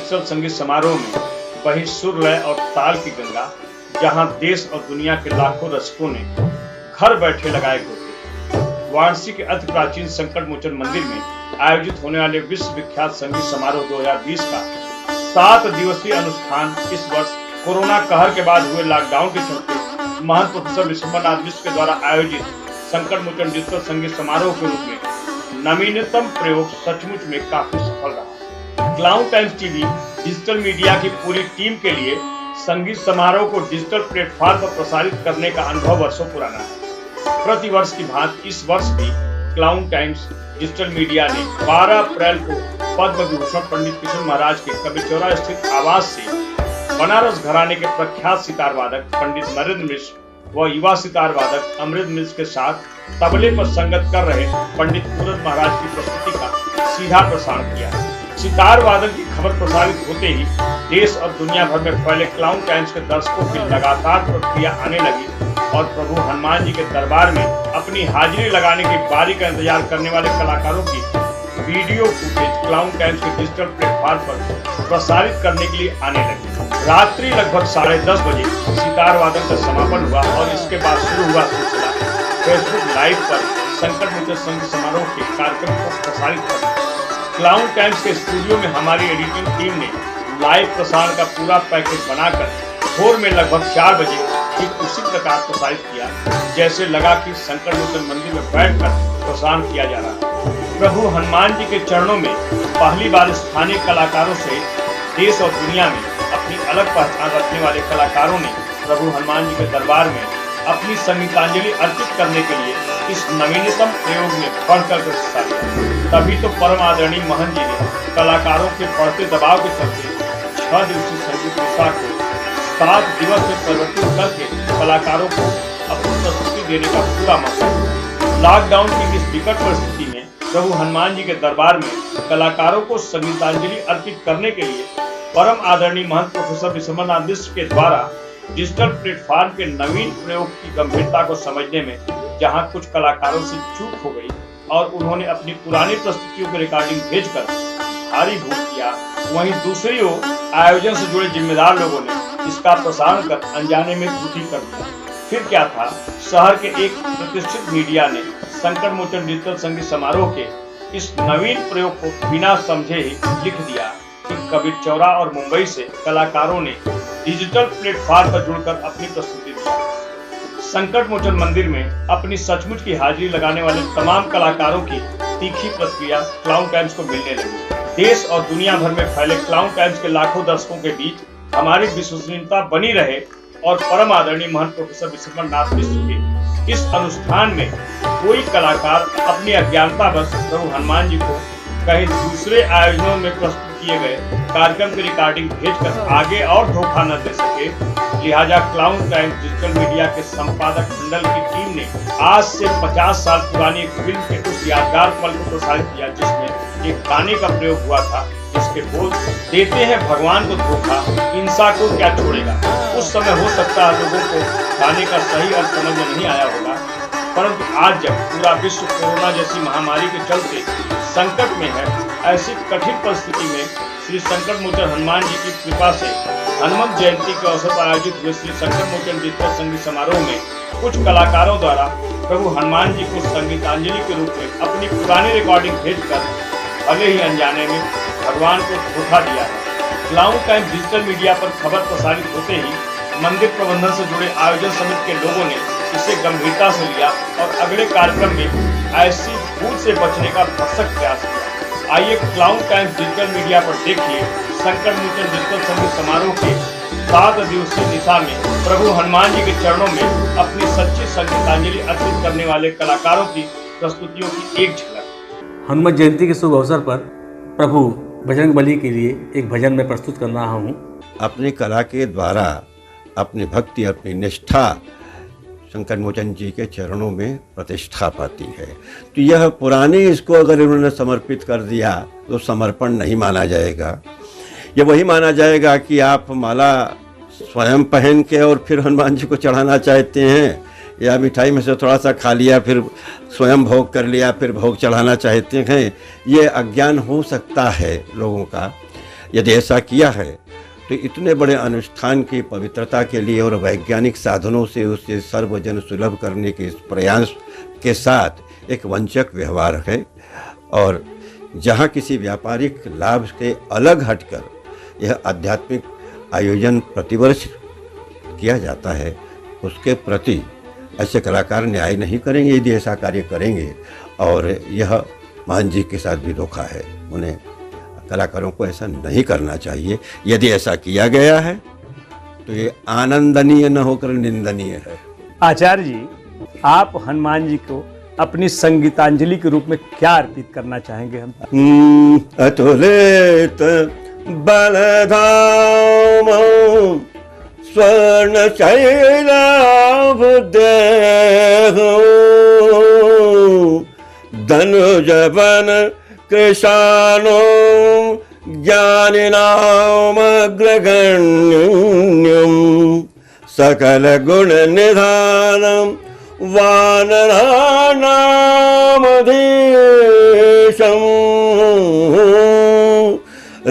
Digital संगीत समारोह में बही सुर, लय और ताल की गंगा, जहां देश और दुनिया के लाखों रसिकों ने घर बैठे लगाए गोते। वाराणसी के अति प्राचीन संकट मोचन मंदिर में आयोजित होने वाले विश्व विख्यात संगीत समारोह 2020 का 7 दिवसीय अनुष्ठान इस वर्ष कोरोना कहर के बाद हुए लॉकडाउन के चलते महंत प्रोफेसर विश्वम्भरनाथ मिश्र के द्वारा आयोजित संकट मोचन डिजिटल संगीत समारोह के रूप में नवीनतम प्रयोग सचमुच में काफी सफल रहा। Clown times TV digital media की पूरी टीम के लिए संगीत समारोह को डिजिटल प्लेटफॉर्म पर प्रसारित करने का अनुभव वर्षों पुराना है। प्रति वर्ष की भांति इस वर्ष भी क्लाउन टाइम्स डिजिटल मीडिया ने 12 अप्रैल को पद्म विभूषण पंडित किशोर महाराज के कबीरचौरा स्थित आवास से बनारस घराने के प्रख्यात सितार वादक पंडित नरेंद्र मिश्र व युवा सितार वादक अमृत मिश्र के साथ तबले पर संगत कर रहे पंडित पूरन महाराज की प्रस्तुति का सीधा प्रसारण किया। सितार वादन की खबर प्रसारित होते ही देश और दुनिया भर में फैले क्लाउन टाइम्स के दर्शकों की लगातार प्रतिक्रिया आने लगी और प्रभु हनुमान जी के दरबार में अपनी हाजिरी लगाने की बारी का इंतजार करने वाले कलाकारों की वीडियो फुटेज क्लाउन टाइम्स के डिजिटल प्लेटफॉर्म पर प्रसारित करने के लिए आने लगी। रात्रि लगभग 10:30 बजे सितार वादन का समापन हुआ और इसके बाद शुरू हुआ सिलसिला फेसबुक लाइव पर संकट मोचन संगीत समारोह के कार्यक्रम को प्रसारित कर। क्लाउन टाइम्स के स्टूडियो में हमारी एडिटिंग टीम ने लाइव प्रसारण का पूरा पैकेज बनाकर भोर में लगभग 4 बजे ठीक उसी प्रकार प्रसारित किया जैसे लगा कि संकट मोचन मंदिर में बैठकर प्रसारण किया जा रहा है। प्रभु हनुमान जी के चरणों में पहली बार स्थानीय कलाकारों से देश और दुनिया में अपनी अलग पहचान रखने वाले कलाकारों ने प्रभु हनुमान जी के दरबार में अपनी संगीतांजलि अर्पित करने के लिए इस नवीनतम प्रयोग में बढ़कर हिस्सा लिया। तभी तो परम आदरणीय महंत जी ने कलाकारों के बढ़ते दबाव के चलते 6 दिवसीय संगीत उत्सव को 7 दिवस में परिवर्तित करके कलाकारों को अपनी प्रस्तुति देने का पूरा मौका दिया। लॉकडाउन की इस विकट परिस्थिति में प्रभु हनुमान जी के दरबार में कलाकारों को संगीतांजलि अर्पित करने के लिए परम आदरणीय महंत प्रोफेसर विश्वम्भरनाथ मिश्र के द्वारा डिजिटल प्लेटफॉर्म के नवीन प्रयोग की गंभीरता को समझने में जहां कुछ कलाकारों से चूक हो गई और उन्होंने अपनी पुरानी प्रस्तुतियों की रिकॉर्डिंग भेजकर भारी भूल किया, वहीं दूसरी ओर आयोजन से जुड़े जिम्मेदार लोगों ने इसका प्रसारण कर अनजाने में त्रुटि कर दिया। फिर क्या था, शहर के एक प्रतिष्ठित मीडिया ने संकट मोचन डिजिटल संगीत समारोह के इस नवीन प्रयोग को बिना समझे ही लिख दिया कि कबीरचौरा और मुंबई से कलाकारों ने डिजिटल प्लेटफॉर्म पर जुड़कर अपनी प्रस्तुति दी। संकट मोचन मंदिर में अपनी सचमुच की हाजिरी लगाने वाले तमाम कलाकारों की तीखी प्रतिक्रिया क्लाउन टाइम्स को मिलने लगी। देश और दुनिया भर में फैले क्लाउन टाइम्स के लाखों दर्शकों के बीच हमारी विश्वसनीयता बनी रहे और परम आदरणीय महंत प्रोफेसर विश्वम्भरनाथ मिश्र के इस अनुष्ठान में कोई कलाकार अपनी अज्ञानतावश प्रभु हनुमान जी को कहीं दूसरे आयोजनों में प्रस्तुत किए गए कार्यक्रम की रिकॉर्डिंग भेजकर आगे और धोखा न दे सके, लिहाजा क्लाउन टाइम्स डिजिटल मीडिया के संपादक मंडल की टीम ने आज से 50 साल पुरानी एक फिल्म के उस यादगार पल को प्रसारित किया जिसमें एक गाने का प्रयोग हुआ था जिसके बोल देते हैं भगवान को धोखा, इंसान को क्या छोड़ेगा। उस समय हो सकता है लोगों को गाने का सही अर्थ समझ में नहीं आया होगा, परंतु आज जब पूरा विश्व कोरोना जैसी महामारी के चलते संकट में है, ऐसी कठिन परिस्थिति में श्री संकट मोचन हनुमान जी की कृपा से हनुमत जयंती के अवसर पर आयोजित हुए श्री संकट मोचन डिजिटल संगीत समारोह में कुछ कलाकारों द्वारा प्रभु हनुमान जी को संगीतांजलि के रूप में अपनी पुरानी रिकॉर्डिंग भेजकर भले ही अनजाने में भगवान को धोखा दिया है। क्लाउन टाइम्स डिजिटल मीडिया पर खबर प्रसारित होते ही मंदिर प्रबंधन से जुड़े आयोजन समिति के लोगों ने इसे गंभीरता से लिया और अगले कार्यक्रम में ऐसी भूल से बचने का भरसक प्रयास किया। आइए क्लाउन टाइम्स डिजिटल मीडिया पर देखिए संकट मोचन डिजिटल संगीत समारोह के 7 दिवसीय निशा में प्रभु हनुमान जी के चरणों में अपनी सच्ची संगीतांजलि अर्पित करने वाले कलाकारों की प्रस्तुतियों की एक झलक। हनुमत जयंती के शुभ अवसर पर प्रभु बजरंगबली के लिए एक भजन में प्रस्तुत कर रहा हूँ। अपनी कला के द्वारा अपनी भक्ति, अपनी निष्ठा संकट मोचन जी के चरणों में प्रतिष्ठा पाती है। तो यह पुराने इसको अगर इन्होंने समर्पित कर दिया तो समर्पण नहीं माना जाएगा। यह वही माना जाएगा कि आप माला स्वयं पहन के और फिर हनुमान जी को चढ़ाना चाहते हैं, या मिठाई में से थोड़ा सा खा लिया फिर स्वयं भोग कर लिया फिर भोग चढ़ाना चाहते हैं। ये अज्ञान हो सकता है लोगों का। यदि ऐसा किया है तो इतने बड़े अनुष्ठान की पवित्रता के लिए और वैज्ञानिक साधनों से उसे सर्वजन सुलभ करने के इस प्रयास के साथ एक वंचक व्यवहार है। और जहाँ किसी व्यापारिक लाभ से अलग हटकर यह आध्यात्मिक आयोजन प्रतिवर्ष किया जाता है, उसके प्रति ऐसे कलाकार न्याय नहीं करेंगे यदि ऐसा कार्य करेंगे। और यह मान जी के साथ भी धोखा है। उन्हें कलाकारों को ऐसा नहीं करना चाहिए। यदि ऐसा किया गया है तो ये आनंदनीय न होकर निंदनीय है। आचार्य जी, आप हनुमान जी को अपनी संगीतांजलि के रूप में क्या अर्पित करना चाहेंगे? हम अतुलित बलधाम स्वर्ण शैलाभ देहु धनुज बन कृशानो ज्ञानिनामग्रगण्यं सकल गुण निधानम वानराणामधीशं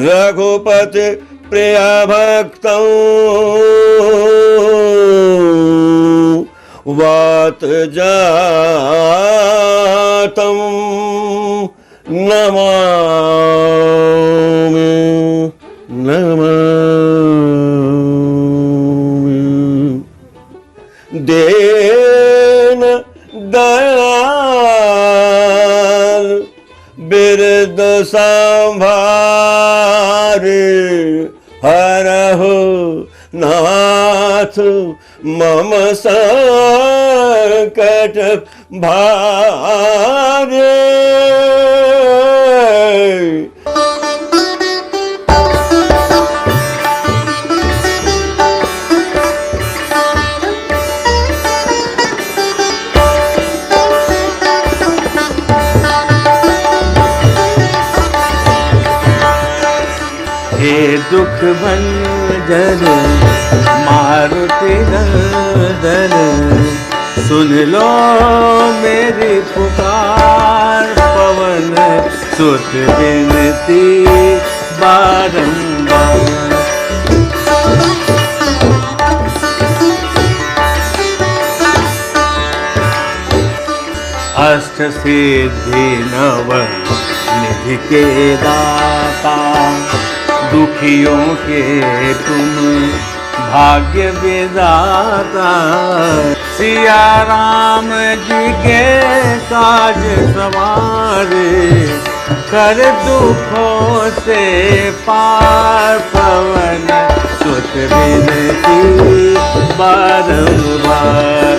रघुपति प्रिय भक्तं वात जातं नमामि नमामि। देन दयाल बिरद संभारे हरहु नाथ मम संकट भारे। हे दुख भंजन मारुति नंदन, सुन लो मेरी पुकार। पवन सुत विनती बारंबार, अष्ट सिद्धि नव निधि के दाता, दुखियों के तुम भाग्य विधाता। सिया राम जी के काज सवारे, कर दुखों से पार। पवन सुत विनती बारंबार,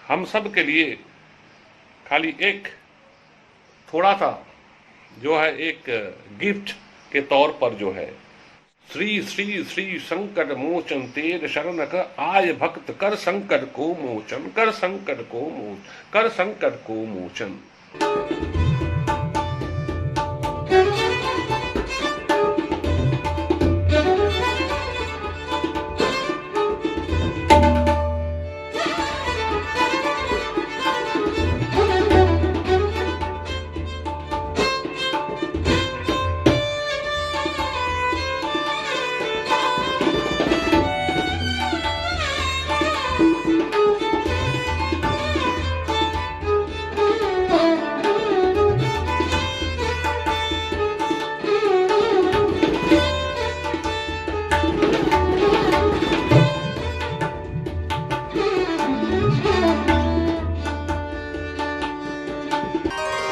हम सब के लिए खाली एक थोड़ा सा जो है एक गिफ्ट के तौर पर जो है श्री श्री श्री संकट मोचन तेर शरण का आय भक्त कर संकट को मोचन, कर संकट को मोचन, कर संकट को मोचन।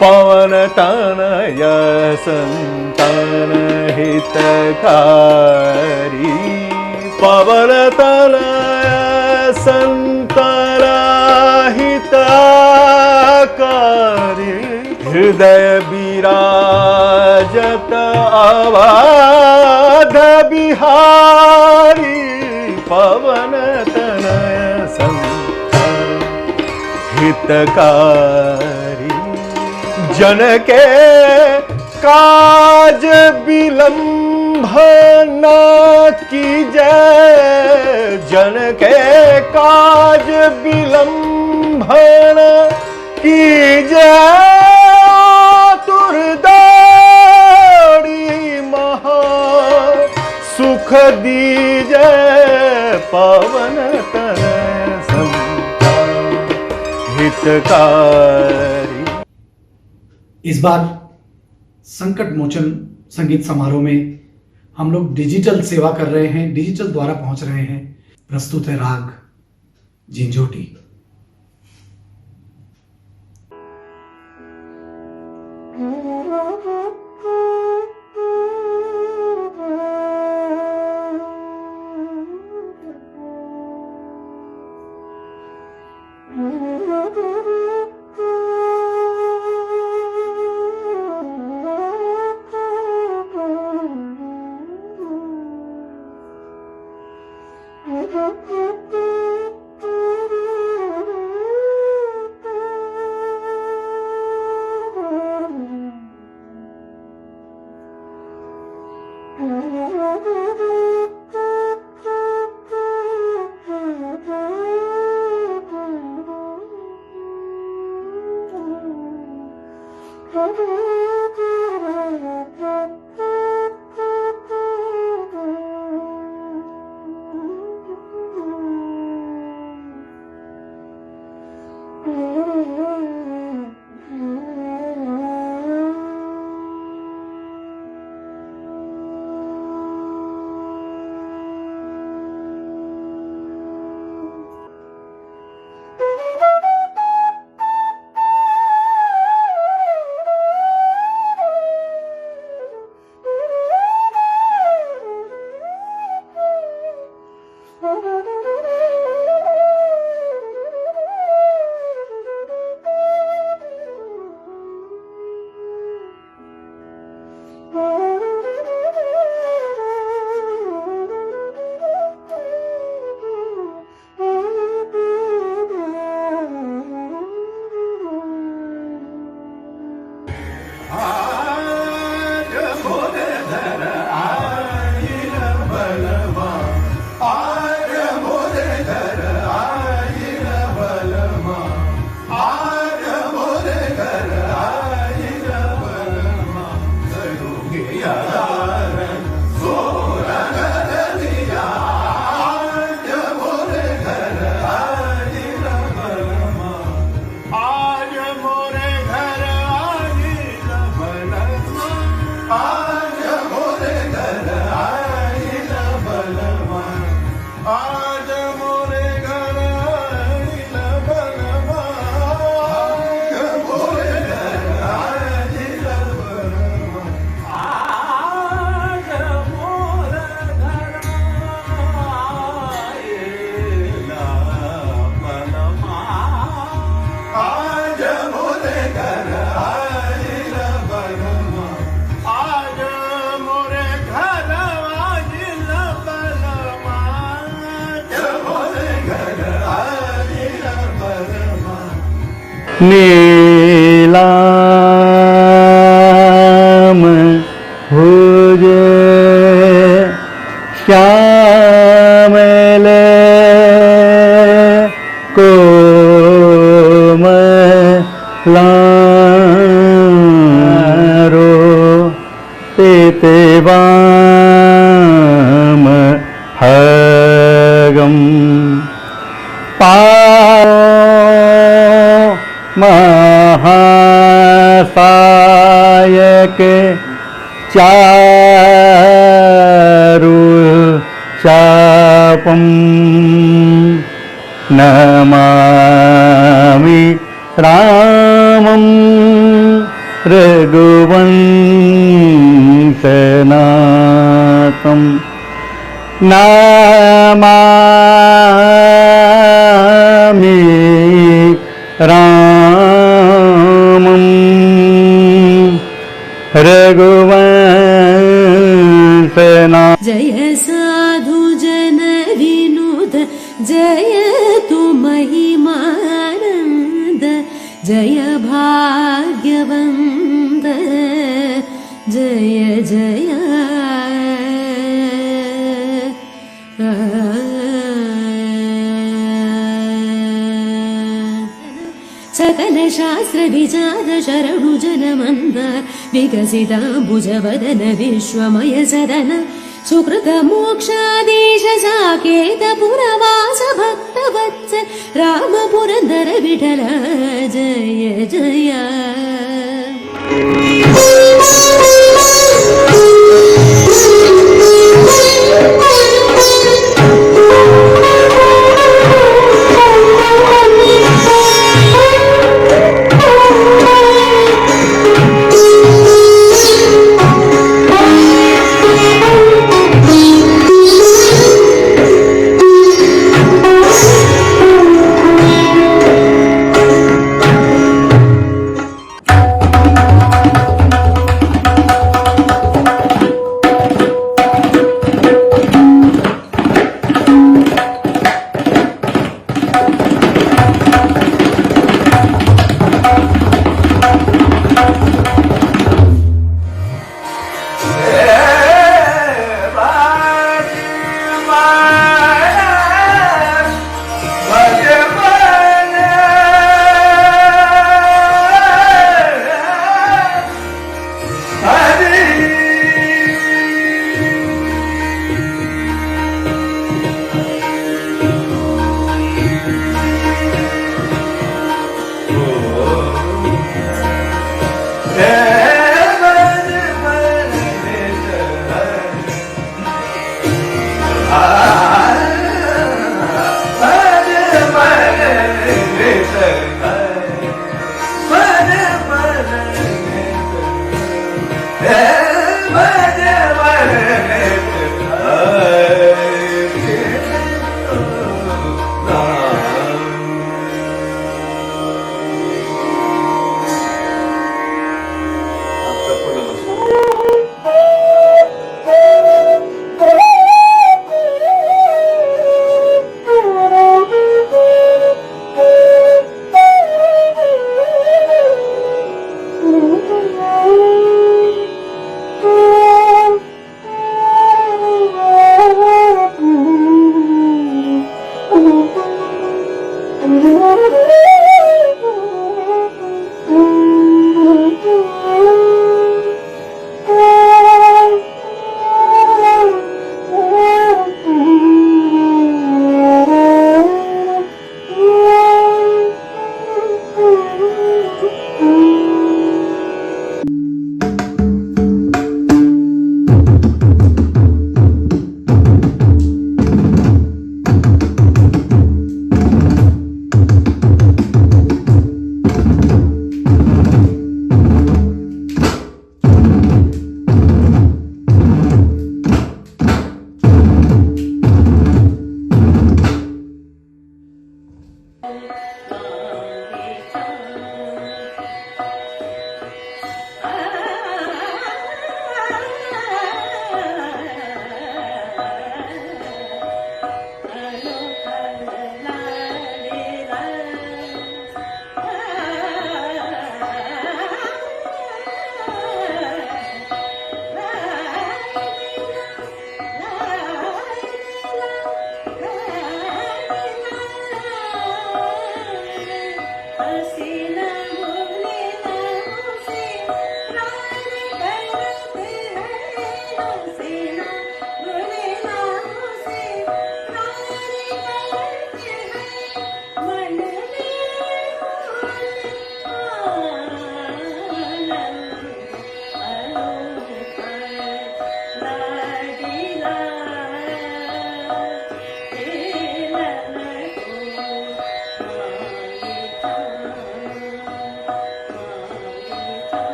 पवन तनय संतन हितकारी पवन तनय संतन हितकारी हृदय विराजत अवध बिहारी पवन तनय संतन हितकारी जन के काज विलंब न कीजय जन के काज विलंब न कीजय तुरदारी महा सुख दीजय पवन तनय संतन हितकारी। इस बार संकट मोचन संगीत समारोह में हम लोग डिजिटल सेवा कर रहे हैं, डिजिटल द्वारा पहुंच रहे हैं। प्रस्तुत है राग झिंझोटी। नीलाम भुज श्यामले कोमलारो तेते वाम हगम महासायक चारु चापम नमामि रामम रघुवंशनाथं नमामि रामं रघुवंशनाथं। जय साधु जन विनुद जय तु महिमानंद जय भाग्यवंत जय जय सकल शास्त्र विचार शरणु जनमन्द विकसिताम्बुजवदन विश्वमय सदन सुकृत मोक्षाधीश साकेत पुरवास भक्तवत्स राम पुरन्दर विठल जय जय।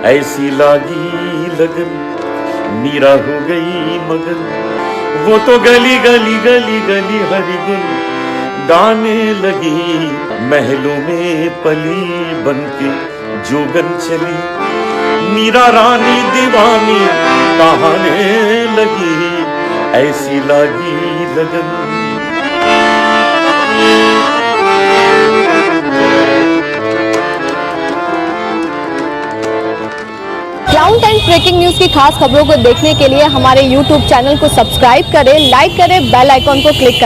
ऐसी लागी लगन मीरा हो गई मगन, वो तो गली गली गली गली हरी गुल गाने लगी। महलों में पली बनके जोगन चली, मीरा रानी दीवानी कहाने लगी। ऐसी लागी लगन। ग्राउंड एंड ब्रेकिंग न्यूज की खास खबरों को देखने के लिए हमारे YouTube चैनल को सब्सक्राइब करें, लाइक करें, बेल आइकॉन को क्लिक करें।